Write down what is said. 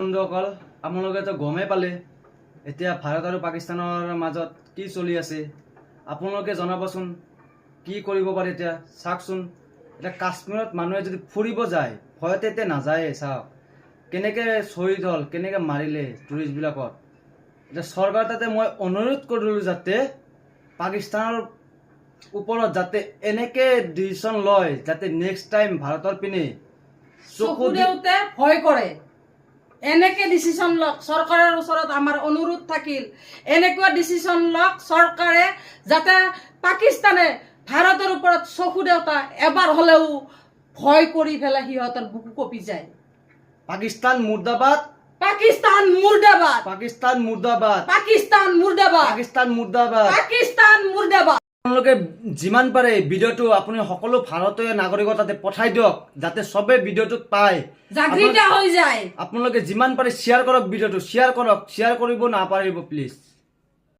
বন্ধুসকল আপোনালোকে তো গমেই পালে এতিয়া ভাৰত আৰু পাকিস্তানৰ মাজত কি চলি আছে। আপোনালোকে জনাবচোন কি কৰিব পাৰে। এতিয়া চাওকচোন, এতিয়া কাশ্মীৰত মানুহে যদি ফুৰিব যায় ভয়তে এতিয়া নাযায়ে। চাওক কেনেকৈ শ্বহীদ হ'ল, কেনেকৈ মাৰিলে টুৰিষ্টবিলাকক। এতিয়া চৰকাৰ তাতে মই অনুৰোধ কৰিলোঁ যাতে পাকিস্তানৰ ওপৰত যাতে এনেকৈ ডিচিশ্যন লয় যাতে নেক্সট টাইম ভাৰতৰ পিনে চকু দেউতে ভয় কৰে। এনেকে ডিচিশন লওক, চৰকাৰৰ ওচৰত আমাৰ অনুৰোধ থাকিল এনেকুৱা ডিচিশন লওক চৰকাৰে যাতে পাকিস্তানে ভাৰতৰ ওপৰত চকু দেউতা এবাৰ হ'লেও ভয় কৰি পেলাই সিহঁতৰ বুকু কঁপি যায়। পাকিস্তান মুৰ্দাবাদ, পাকিস্তান মুৰ্দাবাদ, পাকিস্তান মুৰ্দাবাদ, পাকিস্তান মুৰ্দাবাদ, পাকিস্তান মুৰ্দাবাদ, পাকিস্তান মুৰ্দাবাদ। আপোনালোকে যিমান পাৰে ভিডিঅ'টো আপুনি সকলো ভাৰতীয় নাগৰিকৰ তাতে পঠাই দিয়ক যাতে চবে ভিডিঅ'টোত পায়, জাগৃত হৈ যায়। আপোনালোকে যিমান পাৰে শ্বেয়াৰ কৰক, ভিডিঅ'টো শ্বেয়াৰ কৰক, শ্বেয়াৰ কৰিব নাপাহৰিব প্লিজ।